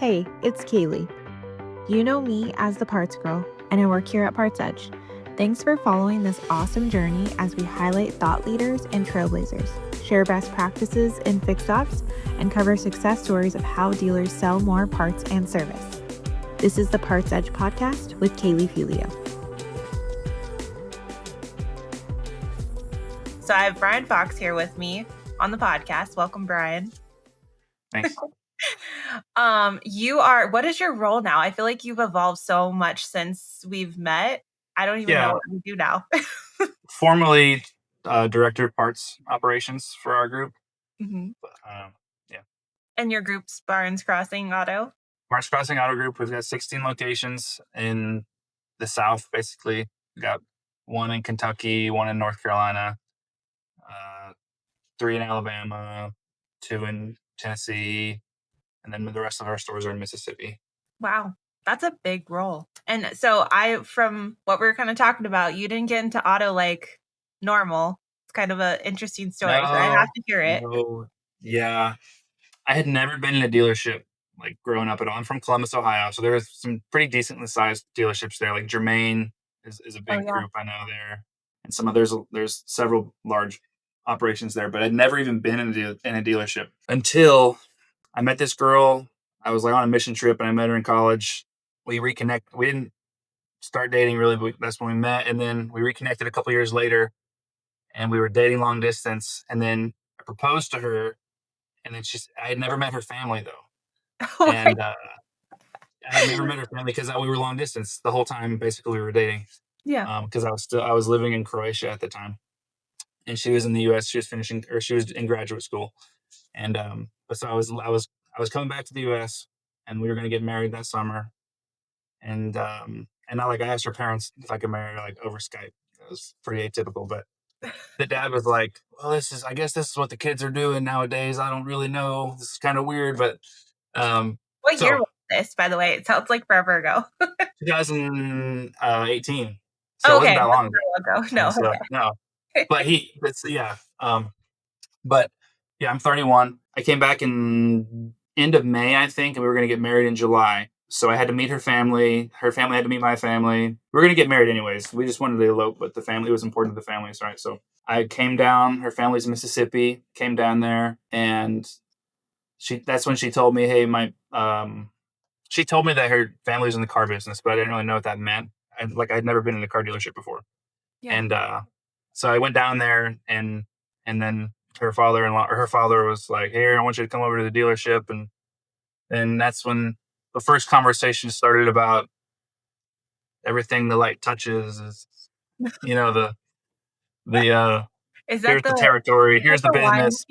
Hey, it's Kaylee. You know me as the Parts Girl, and I work here at PartsEdge. Thanks for following this awesome journey as we highlight thought leaders and trailblazers, share best practices in fixed ops, and cover success stories of how dealers sell more parts and service. This is the PartsEdge podcast with Kaylee Felio. So I have Brian Fox here with me on the podcast. Welcome, Brian. Thanks. What is your role now? I feel like you've evolved so much since we've met. I don't even know what you do now. Formerly director of parts operations for our group. Mm-hmm. And your group's Barnes Crossing Auto? Barnes Crossing Auto Group. We've got 16 locations in the South, basically. We've got one in Kentucky, one in North Carolina, 3 in Alabama, 2 in Tennessee, and then the rest of our stores are in Mississippi. Wow. That's a big role. And so from what we were kind of talking about, you didn't get into auto like normal. It's kind of an interesting story. So I have to hear it. Yeah. I had never been in a dealership like growing up at all. I'm from Columbus, Ohio. So there was some pretty decently sized dealerships there. Like Germain is a big group I know there. And some others, there's several large operations there, but I'd never even been in a dealership until I met this girl. I was like on a mission trip and I met her in college. We reconnected. We didn't start dating really, but that's when we met. And then we reconnected a couple years later and we were dating long distance. And then I proposed to her. And then I had never met her family though. And I had never met her family because we were long distance the whole time. Basically, we were dating. Yeah. Because I was living in Croatia at the time, and she was in the U.S. She was in graduate school, and so I was coming back to the U.S. and we were going to get married that summer, and I asked her parents if I could marry her like over Skype. It was pretty atypical, but the dad was like, well, I guess this is what the kids are doing nowadays. I don't really know. This is kind of weird, but what year was this, by the way? It sounds like forever ago. 2018. So it wasn't that long ago. No. So, no. But I'm 31. I came back in end of May, I think, and we were going to get married in July. So I had to meet her family. Her family had to meet my family. We were going to get married anyways. We just wanted to elope, but the family was important to the families, right? So I came down. Her family's in Mississippi. Came down there, and that's when she told me, hey, she told me that her family was in the car business, but I didn't really know what that meant. I'd never been in a car dealership before. Yeah. And so I went down there, and then her father was like, hey, I want you to come over to the dealership. And that's when the first conversation started about everything the light touches is, the is that here's the territory, here's the business.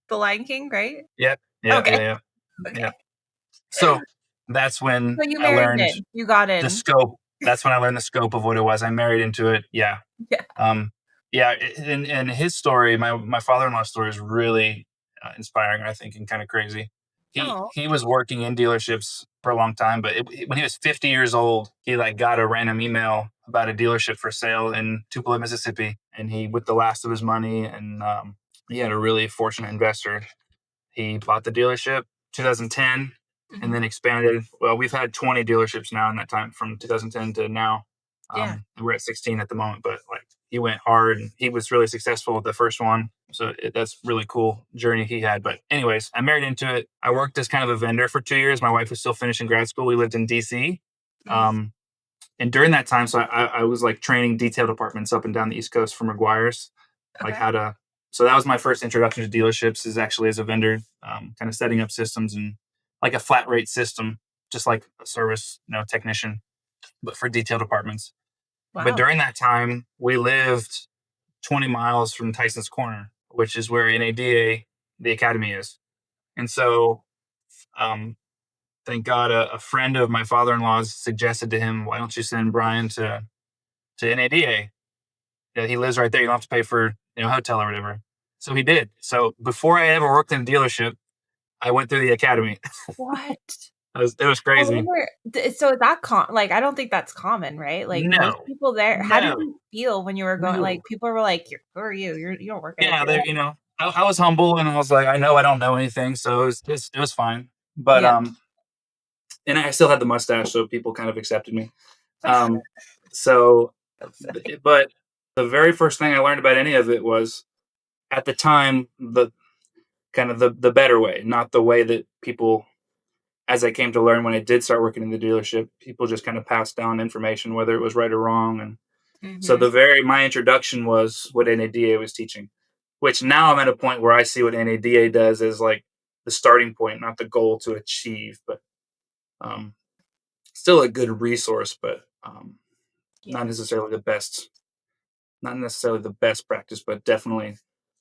The Lion King, right? Yep. Yeah. Okay. Yeah. So that's when I learned you got in the scope. That's when I learned the scope of what it was. I married into it. Yeah. Yeah. In his story, my father-in-law's story is really inspiring, I think, and kind of crazy. He was working in dealerships for a long time, but when he was 50 years old, he got a random email about a dealership for sale in Tupelo, Mississippi, and he, with the last of his money, and he had a really fortunate investor. He bought the dealership 2010, and then expanded. Well, we've had 20 dealerships now in that time, from 2010 to now. We're at 16 at the moment, but he went hard and he was really successful with the first one. So that's really cool journey he had. But anyways, I married into it. I worked as kind of a vendor for 2 years. My wife was still finishing grad school. We lived in DC. And during that time, so I was training detail departments up and down the East Coast for McGuire's, so that was my first introduction to dealerships, is actually as a vendor, kind of setting up systems and a flat rate system, just like a service, technician, but for detail departments. Wow. But during that time, we lived 20 miles from Tyson's Corner, which is where NADA, the academy, is. And so, thank God, a friend of my father-in-law's suggested to him, why don't you send Brian to NADA? He lives right there. You don't have to pay for hotel or whatever. So he did. So before I ever worked in a dealership, I went through the academy. What? It was crazy. So that I don't think that's common, right? No. Most people there. How did you feel when you were going? People were like, "Who are you? You don't work." Yeah, I was humble and I was like, I know I don't know anything, so it was fine. But and I still had the mustache, so people kind of accepted me. So, but the very first thing I learned about any of it was, at the time, the kind of the better way, not the way that people, as I came to learn when I did start working in the dealership, people just kind of passed down information, whether it was right or wrong. And so my introduction was what NADA was teaching, which now I'm at a point where I see what NADA does as like the starting point, not the goal to achieve, but um, still a good resource, but not necessarily the best, practice, but definitely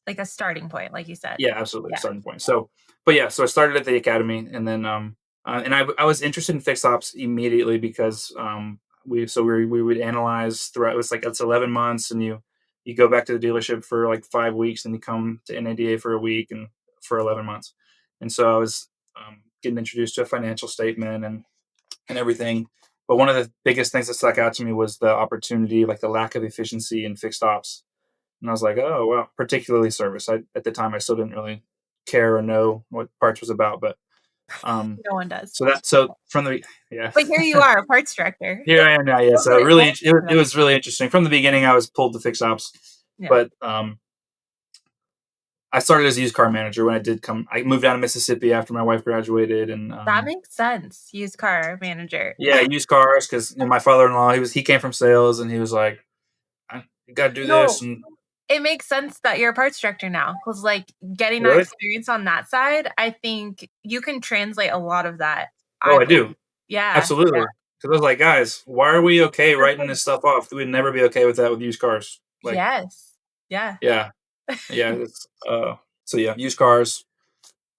like a starting point, like you said. Yeah, absolutely, a starting point. So I started at the academy, and then and I was interested in fixed ops immediately because we would analyze throughout. It was like it's 11 months, and you go back to the dealership for like 5 weeks, and you come to NADA for a week and for 11 months. And so I was getting introduced to a financial statement and everything. But one of the biggest things that stuck out to me was the opportunity, like the lack of efficiency in fixed ops. And I was like, oh, well, particularly service. At the time, I still didn't really care or know what parts was about, but no one does. So from the yeah. But here you are, a parts director. Here I am now. Yeah. So really, it was really interesting. From the beginning, I was pulled to fix ops, but I started as a used car manager when I did come. I moved down to Mississippi after my wife graduated, and that makes sense. Used car manager. Yeah, used cars, because my father-in-law, he came from sales, and he was like, "You got to do this." And it makes sense that you're a parts director now, because like getting that experience on that side, I think you can translate a lot of that. Oh, I do. Yeah, absolutely. Because I was like, guys, why are we okay writing this stuff off? We would never be okay with that with used cars. Like, yes. Yeah. Yeah. It's, so yeah, used cars,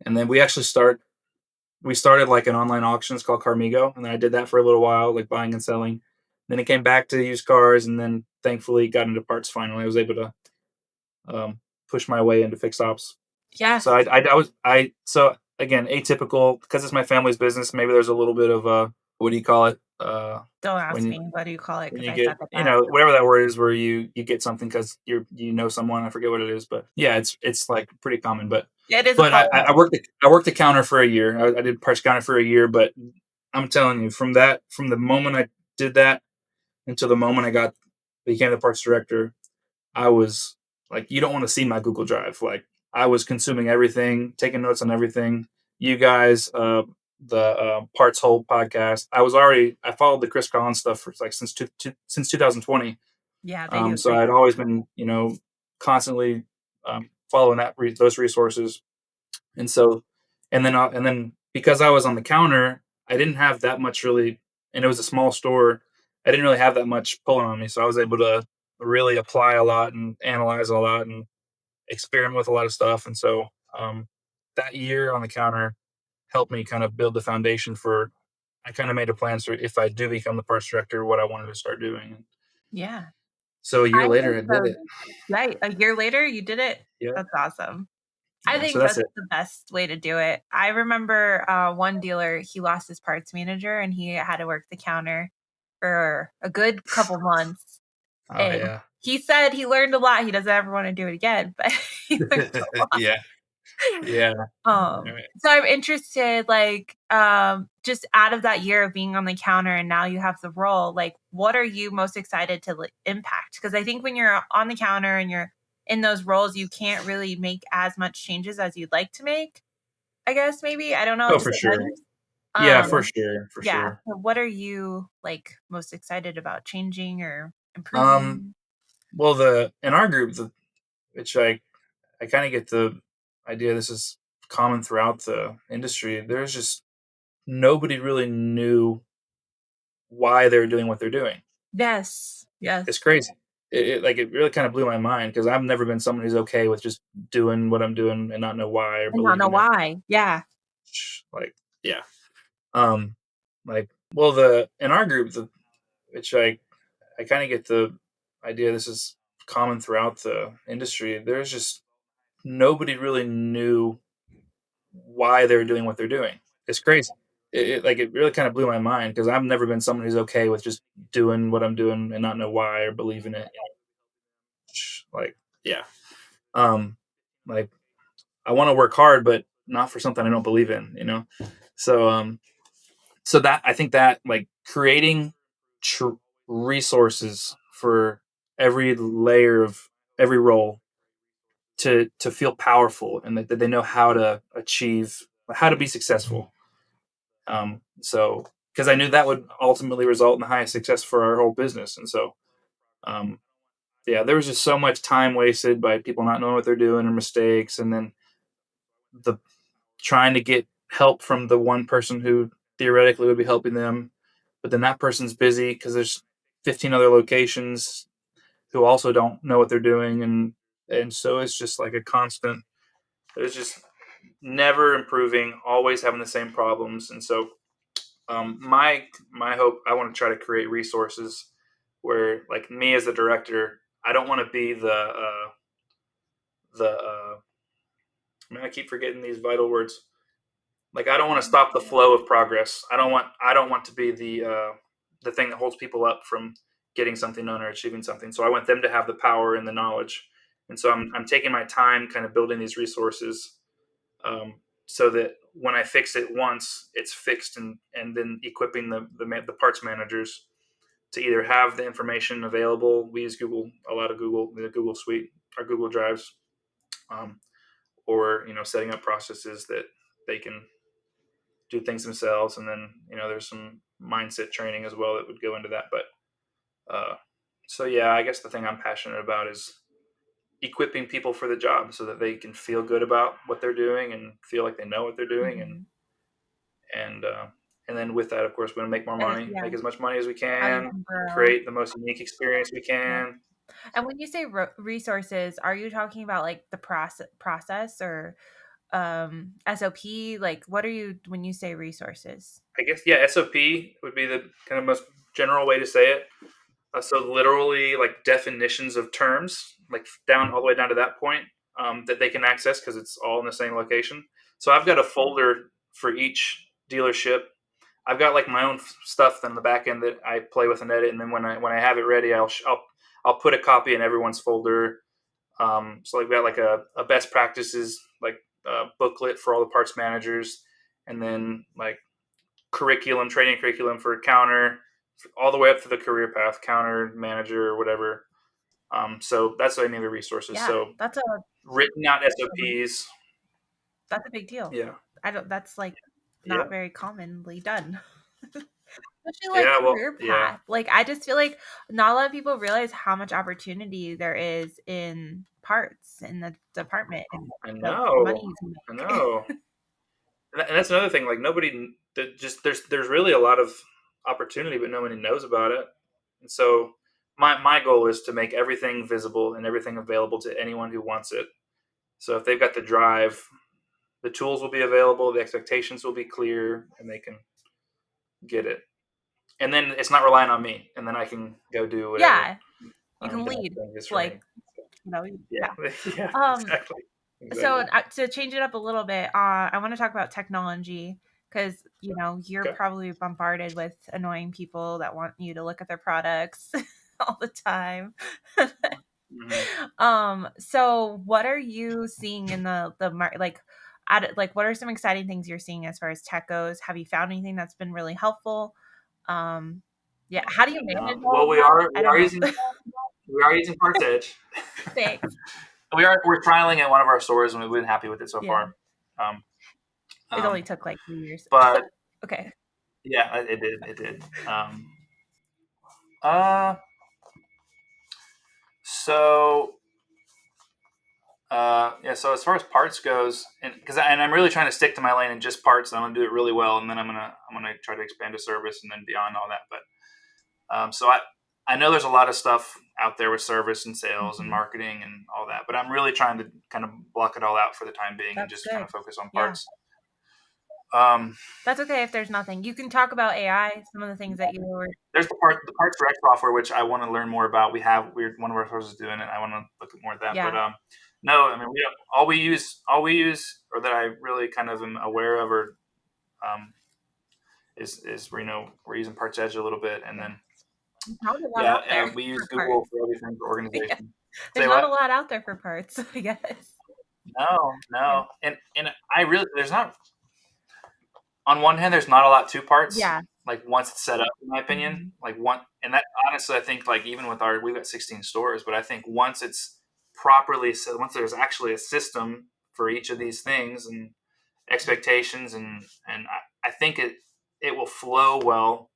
and then we started like an online auction. It's called Carmigo, and then I did that for a little while, like buying and selling. Then it came back to used cars, and then thankfully got into parts. Finally, I was able to push my way into fixed ops. Yeah. So so again, atypical, because it's my family's business. Maybe there's a little bit of what do you call it? Don't ask me. What do you call it? When you get, whatever that word is, where you get something because you know someone. I forget what it is, but yeah, it's like pretty common. But it is. But I worked the counter for a year. I did parts counter for a year, but I'm telling you, from the moment I did that until the moment I became the parts director, I was like, you don't want to see my Google Drive. Like, I was consuming everything, taking notes on everything. You guys, the Parts Whole podcast. I followed the Chris Collins stuff for like since 2020. Yeah, so I'd always been, constantly following those resources, and so, and then because I was on the counter, I didn't have that much really, and it was a small store. I didn't really have that much pulling on me, so I was able to really apply a lot and analyze a lot and experiment with a lot of stuff. And so that year on the counter helped me kind of build the foundation for. I kind of made a plan for if I do become the parts director, what I wanted to start doing. Yeah. So a year later, I did it. Right. A year later, you did it. Yeah. That's awesome. I think that's the best way to do it. I remember one dealer, he lost his parts manager and he had to work the counter for a good couple months. Oh, and yeah. He said he learned a lot. He doesn't ever want to do it again, but he learned a lot. Yeah. So I'm interested, like, just out of that year of being on the counter and now you have the role, like, what are you most excited to impact? Because I think when you're on the counter and you're in those roles, you can't really make as much changes as you'd like to make. I guess maybe, I don't know. Oh, for sure. Yeah, for sure. Sure. So what are you like most excited about changing or improving? Well, in our group, which I kind of get the idea this is common throughout the industry. There's just nobody really knew why they're doing what they're doing. Yes. It's crazy. It really kind of blew my mind, because I've never been someone who's okay with just doing what I'm doing and not know why or believe in it. Why. Yeah. Yeah. In our group, which I kind of get the idea this is common throughout the industry. There's just nobody really knew why they're doing what they're doing. It's crazy. It really kind of blew my mind, because I've never been someone who's okay with just doing what I'm doing and not know why or believe in it. Yeah. I want to work hard, but not for something I don't believe in, So So that, I think that like creating resources for every layer of every role to feel powerful, and that they know how to achieve, how to be successful. So because I knew that would ultimately result in the highest success for our whole business. And so um, yeah, there was just so much time wasted by people not knowing what they're doing or mistakes, and then the trying to get help from the one person who theoretically would be helping them, but then that person's busy because there's 15 other locations who also don't know what they're doing, and so it's just like a constant. It's just never improving, always having the same problems. And so my hope, I want to try to create resources where, like, me as the director, I don't want to be the I keep forgetting these vital words. Like, I don't want to stop the flow of progress. I don't want to be the thing that holds people up from getting something done or achieving something. So I want them to have the power and the knowledge. And so I'm taking my time kind of building these resources, so that when I fix it once, it's fixed, and then equipping the parts managers to either have the information available. We use Google, a lot of Google, the Google Suite, our Google Drives, um, or setting up processes that they can do things themselves. And then there's some mindset training as well that would go into that. But so yeah, I guess the thing I'm passionate about is equipping people for the job so that they can feel good about what they're doing and feel like they know what they're doing. And then with that, of course, we want to make more money, make as much money as we can, create the most unique experience we can. And when you say resources, are you talking about like the process or SOP? Like, what are you when you say resources? I guess, yeah, SOP would be the kind of most general way to say it. So literally, like, definitions of terms, like down all the way down to that point, that they can access because it's all in the same location. So I've got a folder for each dealership. I've got like my own stuff in the back end that I play with and edit, and then when I have it ready, I'll put a copy in everyone's folder. So we've got like a best practices, like, booklet for all the parts managers, and then like training curriculum for counter, all the way up to the career path, counter manager or whatever. So that's what I mean the resources. Yeah, So written out SOPs. That's a big deal. Yeah. That's like Yeah. not very commonly done. Especially like Yeah. Well, career path. yeah. Like, I just feel like not a lot of people realize how much opportunity there is in parts in the department and I the know. money you can I make. know. And that's another thing. Like, there's really a lot of opportunity, but nobody knows about it. And so my goal is to make everything visible and everything available to anyone who wants it. So if they've got the drive, the tools will be available, the expectations will be clear, and they can get it. And then it's not relying on me, and then I can go do whatever. Yeah, you can lead. Like, yeah, yeah, exactly. So to change it up a little bit, I want to talk about technology because you're probably bombarded with annoying people that want you to look at their products all the time. So what are you seeing in the market? Like what are some exciting things you're seeing as far as tech goes? Have you found anything that's been really helpful? Yeah, how do you manage all well, of that? I don't know. We are using PartsEdge. Thanks. We're trialing at one of our stores, and we've been happy with it so far. It only took like 3 years. But okay. Yeah, it did. It did. So yeah. So as far as parts goes, and I'm really trying to stick to my lane and just parts, and I'm gonna do it really well, and then I'm gonna try to expand to service and then beyond all that. But so I know there's a lot of stuff out there with service and sales and marketing and all that, but I'm really trying to kind of block it all out for the time being and just kind of focus on parts. That's okay if there's nothing. You can talk about AI, some of the things that you were. There's the parts direct software, which I want to learn more about. We're one of our sources doing it. I want to look at more at that. Yeah. But no, I mean, all we use, or that I really kind of am aware of, or is we're using PartsEdge a little bit, and then we use Google for everything for organization. Yeah. There's not a lot out there for parts, I guess. No, and I really there's not. on one hand, there's not a lot to parts. Yeah. Like once it's set up, in my opinion, like one, and that honestly, I think like even with we've got 16 stores, but I think once it's properly set, once there's actually a system for each of these things and expectations, and I think it will flow well,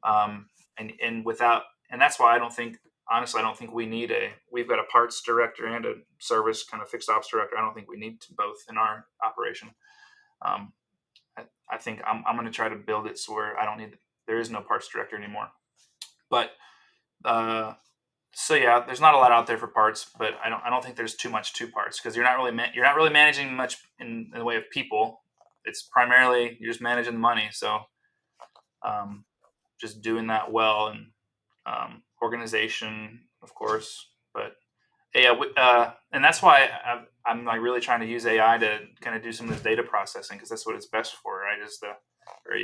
and without, and that's why I don't think, honestly, I don't think we've got a parts director and a service kind of fixed ops director. I don't think we need both in our operation. I think I'm going to try to build it so where there is no parts director anymore. But so yeah, there's not a lot out there for parts, but I don't think there's too much to parts because you're not really managing much in the way of people. It's primarily you're just managing the money. So just doing that well, and organization, of course. But yeah, and that's why I'm like really trying to use AI to kind of do some of this data processing because that's what it's best for, right? Or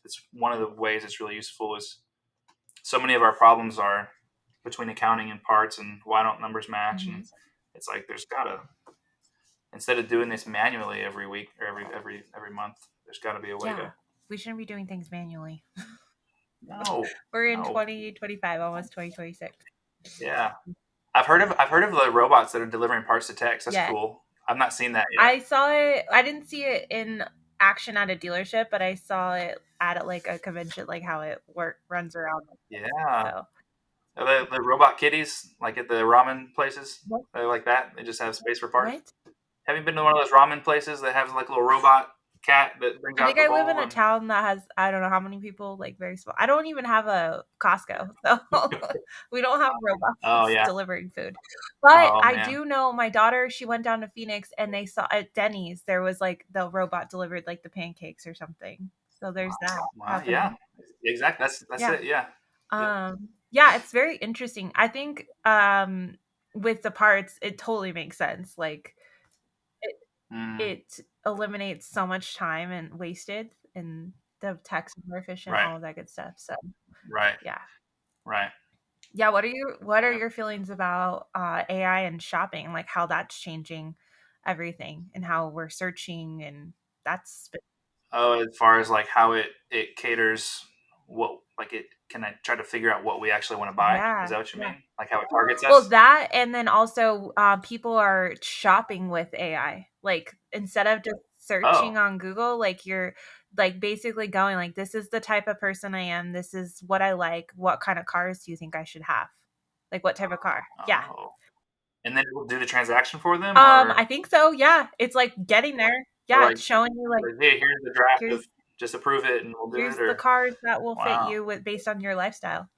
it's one of the ways it's really useful. Is so many of our problems are between accounting and parts, and why don't numbers match? And it's like there's gotta, instead of doing this manually every week or every month, there's got to be a way to. We shouldn't be doing things manually. No, we're in 2025, almost 2026. Yeah, I've heard of the robots that are delivering parts to techs. That's cool. I've not seen that yet. I saw it. I didn't see it in action at a dealership, but I saw it at like a convention, like how it runs around. Yeah. So the robot kitties, like at the ramen places, they're like that. They just have space for parts. What? Have you been to one of those ramen places that has like a little robot cat that brings out the bowl? I live in a town that has, I don't know how many people, like very small. I don't even have a Costco, so we don't have robots delivering food. But I do know my daughter, she went down to Phoenix and they saw at Denny's, there was like the robot delivered like the pancakes or something. So there's that. Wow, yeah, exactly. That's it. Yeah. Yeah, it's very interesting. I think with the parts, it totally makes sense. Like it eliminates so much time and wasted, and the tech's more efficient, all of that good stuff. So yeah. What are your feelings about AI and shopping, like how that's changing everything and how we're searching, and that's as far as like how it caters what, like it can I try to figure out what we actually want to buy? Is that what you mean? Like how it targets us? Well, that, and then also people are shopping with AI. Like instead of just searching on Google, like you're like basically going like, this is the type of person I am. This is what I like. What kind of cars do you think I should have? Like what type of car? Yeah. And then we'll do the transaction for them? I think so. Yeah. It's like getting there. Yeah. Like, it's showing you like, hey, here's the draft of just approve it and we'll do it. Here's the cars that will fit you based on your lifestyle.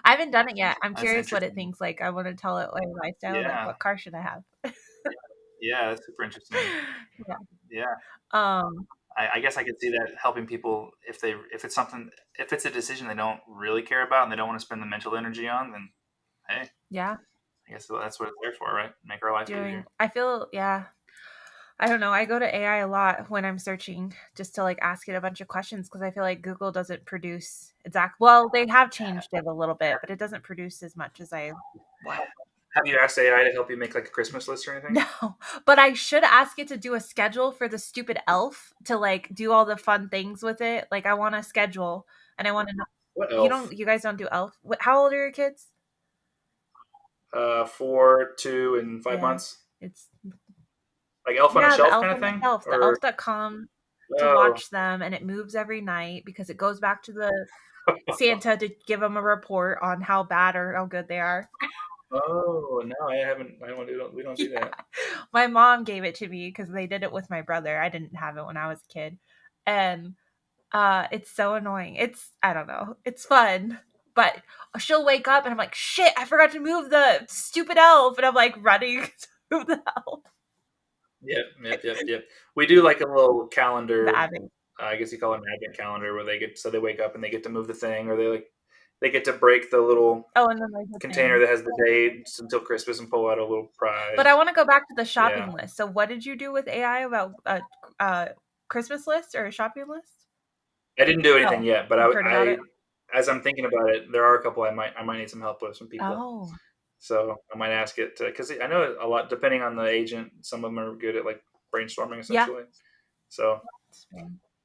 I haven't done it yet. I'm curious what it thinks. Like, I want to tell it like lifestyle. Like, what car should I have? Yeah, that's super interesting. Yeah. I guess I could see that helping people if it's a decision they don't really care about and they don't want to spend the mental energy on, then hey. Yeah. I guess that's what it's there for, right? Make our life easier. I feel, I don't know. I go to AI a lot when I'm searching just to like ask it a bunch of questions because I feel like Google doesn't produce well, they have changed it a little bit, but it doesn't produce as much as I want. Have you asked AI to help you make like a Christmas list or anything? No, but I should ask it to do a schedule for the stupid elf to like do all the fun things with it. Like I want a schedule and I want to know. What elf? You guys don't do elf? How old are your kids? 4, 2, and 5 months. It's like Elf on a Shelf kind of thing? The elf that come to watch them, and it moves every night because it goes back to the Santa to give them a report on how bad or how good they are. Oh, no, I haven't. We don't do that. My mom gave it to me because they did it with my brother. I didn't have it when I was a kid. And it's so annoying. I don't know. It's fun. But she'll wake up and I'm like, shit, I forgot to move the stupid elf. And I'm like running to move the elf. Yep. We do like a little calendar. I guess you call it an advent calendar where they wake up and they get to move the thing, or they get to break the little container that has the dates until Christmas and pull out a little prize. But I want to go back to the shopping list. So what did you do with AI about a Christmas list or a shopping list? I didn't do anything yet, but as I'm thinking about it, there are a couple I might need some help with, some people. Oh. So I might ask it to, because I know a lot, depending on the agent, some of them are good at like brainstorming essentially. So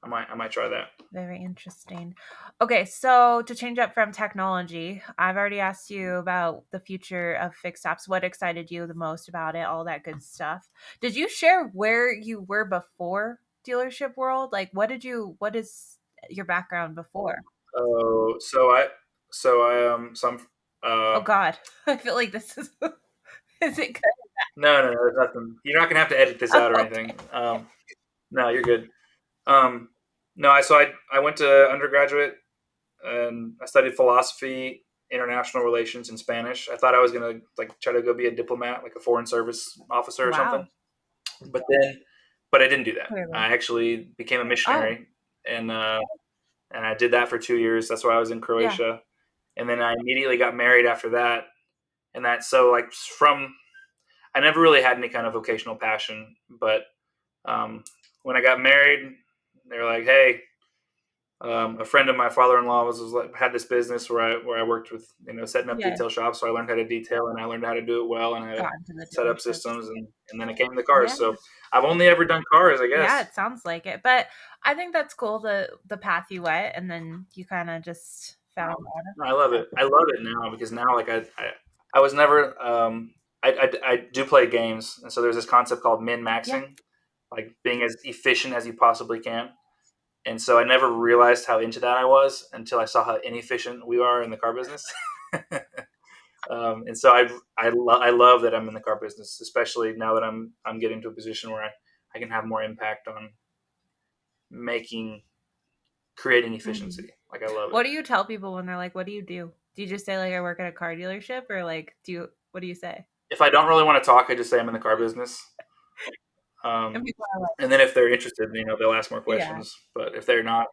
I might try that. Very interesting. Okay, so to change up from technology, I've already asked you about the future of fixed ops. What excited you the most about it? All that good stuff. Did you share where you were before dealership world? Like, what is your background before? Oh, so I'm Oh God, I feel like this is it good? no, there's nothing. You're not gonna have to edit this out or Oh, anything. No, you're good. Um, no, I went to undergraduate and I studied philosophy, international relations, and Spanish. I thought I was gonna like try to go be a diplomat, like a foreign service officer or something. wow. But then, but I didn't do that. Clearly. I actually became a Oh, missionary, and uh, and I did that for 2 years. That's why I was in yeah. Croatia, and then I immediately got married after that. And that so like from I never really had any kind of vocational passion, but um, when I got married, they were like, "Hey, a friend of my father-in-law had this business where I worked with setting up Yeah. detail shops. So I learned how to detail and I learned how to do it well and how to Got into the set up dealerships. systems and then it came to cars. Yeah. So I've only ever done cars, I Yeah, guess. it sounds like it. But I think that's cool the path you went and then you kind of just found out. I love it. I love it now because now like I was never I do play games and so there's this concept called min Yeah. maxing, like being as efficient as you possibly can. And so I never realized how into that I was until I saw how inefficient we are in the car business. And so I love that I'm in the car business, especially now that I'm getting to a position where I can have more impact on making creating Mhm. efficiency. Like I love it. What do you tell people when they're like, "What do you do?" Do you just say like I work at a car dealership or like what do you say? If I don't really want to talk, I just say I'm in the car business. And Um, people are like, and then if they're interested, they'll ask more yeah. questions. But if they're not,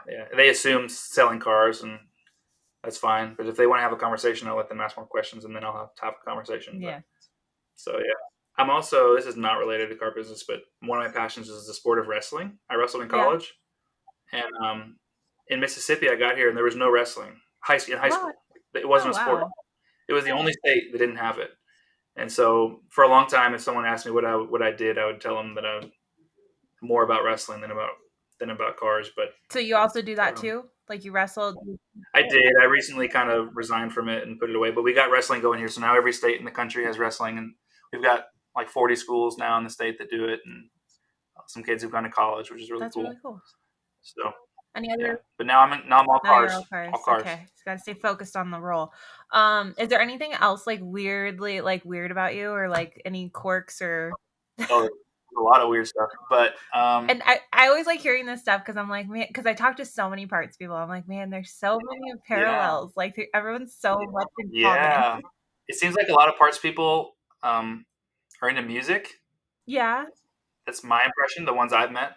yeah, they assume selling cars, and that's fine. But if they want to have a conversation, I'll let them ask more questions, and then I'll have a conversation. But Yeah. so yeah, I'm also this is not related to car business, but one of my passions is the sport of wrestling. I wrestled in Yeah. college, and in Mississippi, I got here and there was no wrestling in high What? school. It wasn't Oh a sport. wow. It was the only state that didn't have it. And so for a long time, if someone asked me what I did, I would tell them that I more about wrestling than about cars. But So you also do that um, too? Like you wrestled? I did. I recently kind of resigned from it and put it away. But we got wrestling going here, so now every state in the country has wrestling, and we've got like 40 schools now in the state that do it, and some kids have gone to college, which is really That's really cool. cool. So Any yeah, other but now I'm all Now you're cars, all cars. all cars. Okay. Just gotta stay focused on the role. Is there anything else like weirdly like weird about you or like any quirks or Oh, there's a lot of weird stuff, but and I always like hearing this stuff because I'm like, man, because I talk to so many parts people. I'm like, man, there's so many yeah, parallels. Like everyone's so much in common. yeah. It seems like a lot of parts people are into music. Yeah. That's my impression. The ones I've met,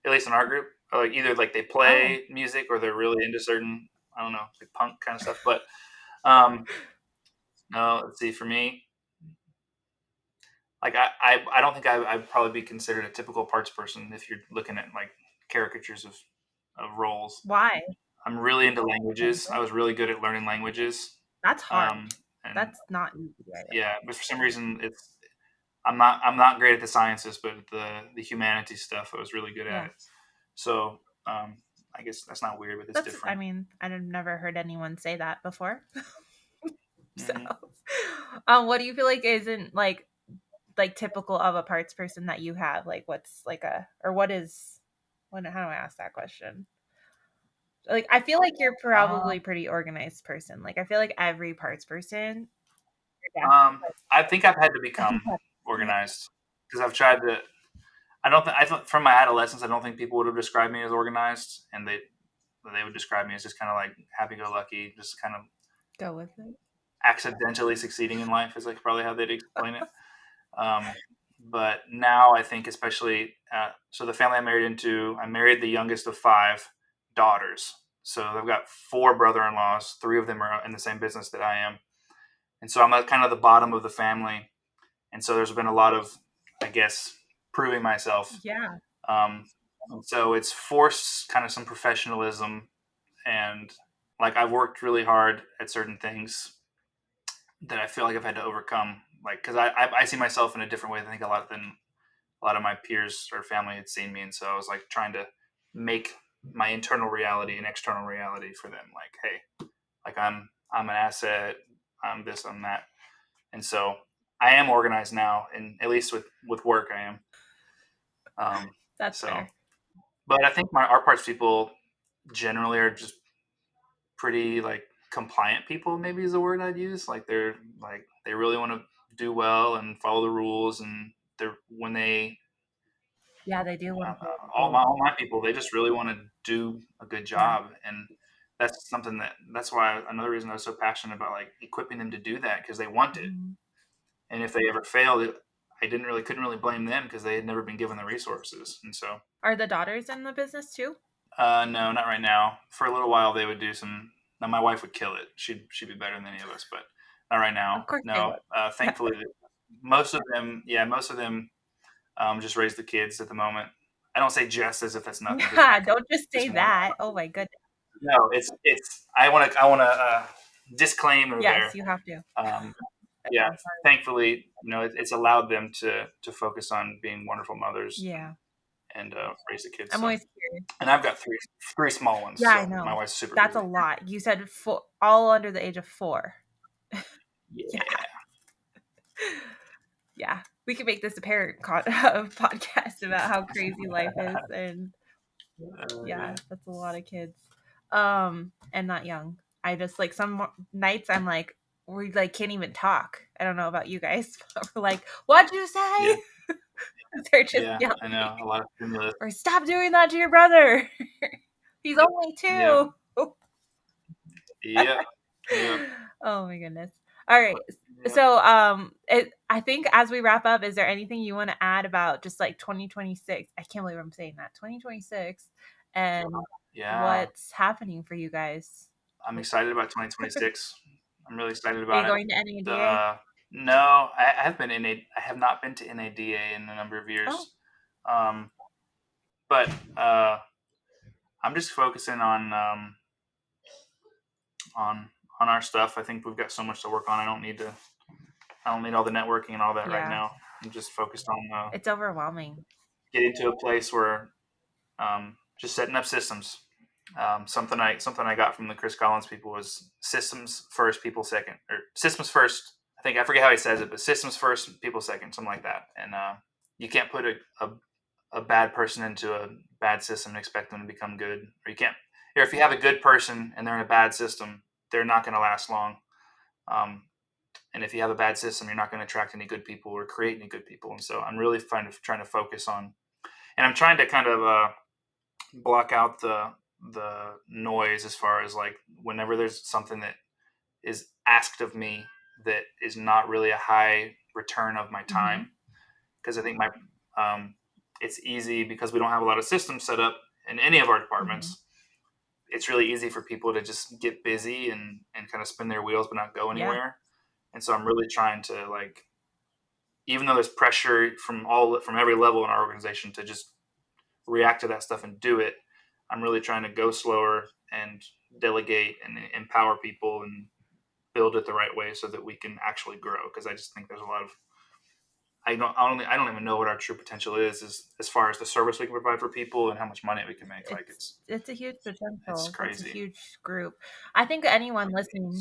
at least in our group, are like either like they Oh. play music or they're really into certain, I don't know, like punk kind of stuff. But um, no, let's see. For me, like I don't think I'd probably be considered a typical parts person if you're looking at like caricatures of roles. Why? I'm really into languages. I was really good at learning languages. That's hard. And That's not easy either. yeah, but for some reason I'm not great at the sciences, but the humanities stuff I was really good at Yeah. it. So I guess that's not weird, but it's That's I different. mean, I've never heard anyone say that before. So, Hmm. what do you feel like isn't like typical of a parts person that you have? Like what's like a or what is what how do I ask that question? Like I feel like you're Uh, probably pretty organized person. Like I feel like every parts person your I think I've had to desk become organized because I've tried to. I thought from my adolescence, I don't think people would have described me as organized, and they would describe me as just kind of like happy-go-lucky, just kind of go with it. accidentally succeeding in life is like probably how they'd explain it. Um, but now I think, especially, so the family I married the youngest of five daughters. So I've got four brother-in-laws. Three of them are in the same business that I am, and so I'm at kind of the bottom of the family. And so there's been a lot of, I guess, proving myself. Yeah. Um, and so it's forced kind of some professionalism, and like I've worked really hard at certain things that I feel like I've had to overcome. Like, because I see myself in a different way than I think a lot than a lot of my peers or family had seen me. And so I was like trying to make my internal reality and external reality for them. Like, hey, like I'm an asset. I'm this, I'm that. And so I am organized now, and at least with work, I am. That's fair. But I think our parts people generally are just pretty like compliant people, maybe is the word I'd use. Like they really want to do well and follow the rules, and they're when they they do want to all my people, they just really want to do a good job. And that's something that's why another reason I was so passionate about like equipping them to do that, because they want it. And if they ever failed, I couldn't really blame them because they had never been given the resources. And so, are the daughters in the business too? No, not right now. For a little while, they would do some. Now, my wife would kill it. She'd be better than any of us, but not right now. Of course, no. Thankfully, most of them just raise the kids at the moment. I don't say just as if that's nothing. Don't just say that. Oh my goodness. No, it's. I want to disclaimer there. Yes, you have to. Yeah, thankfully, it's allowed them to focus on being wonderful mothers. Yeah. And raise the kids. I'm always curious. And I've got three small ones. Yeah, so I know. My wife's super. That's busy. A lot. You said all under the age of 4. Yeah. Yeah. We could make this a parent podcast about how crazy life is, and that's a lot of kids. And not young. I just like some nights I'm like, we like can't even talk. I don't know about you guys, but we're like, what'd you say? Yeah. They're just yelling. I know, a lot of stimulus. Or stop doing that to your brother. He's only 2. Yeah. Oh my goodness. All right. Yeah. So I think as we wrap up, is there anything you want to add about just like 2026? I can't believe I'm saying that. 2026 and what's happening for you guys? I'm excited about 2026. I'm really excited about it. Are you going to NADA? No, I have not been to NADA in a number of years. Oh. But I'm just focusing on our stuff. I think we've got so much to work on. I don't need all the networking and all that right now. I'm just focused on it's overwhelming. Getting to a place where just setting up systems. Something I got from the Chris Collins people was systems first, people second, or systems first. I forget how he says it, but systems first, people second, something like that. And you can't put a bad person into a bad system and expect them to become good. Or you can't. Or if you have a good person and they're in a bad system, they're not going to last long. And if you have a bad system, you're not going to attract any good people or create any good people. And so I'm really trying to focus on, and I'm trying to kind of block out the noise as far as like whenever there's something that is asked of me that is not really a high return of my time. Because I think it's easy because we don't have a lot of systems set up in any of our departments. It's really easy for people to just get busy and kind of spin their wheels but not go anywhere. Yeah. And so I'm really trying to, like, even though there's pressure from every level in our organization to just react to that stuff and do it, I'm really trying to go slower and delegate and empower people and build it the right way so that we can actually grow. Because I just think there's a lot of I don't even know what our true potential is as far as the service we can provide for people and how much money we can make. It's a huge potential. It's crazy. It's a huge group. I think anyone listening,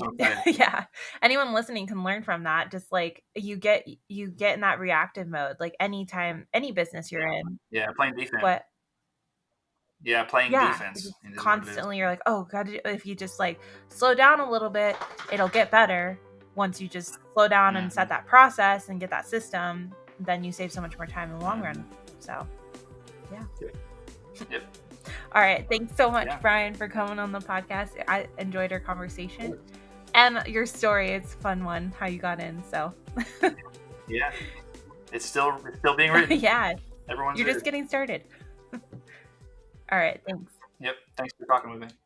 anyone listening can learn from that. Just like you get in that reactive mode, like anytime, any business you're in. Yeah, playing defense. What? Yeah, playing defense. Constantly, you're like, oh God, if you just like slow down a little bit, it'll get better. Once you just slow down and set that process and get that system, then you save so much more time in the long run. So, yeah. Yep. All right. Thanks so much, Brian, for coming on the podcast. I enjoyed our conversation and your story. It's a fun one, how you got in. So, yeah, it's still being written. Yeah. You're just getting started. All right. Thanks. Yep. Thanks for talking with me.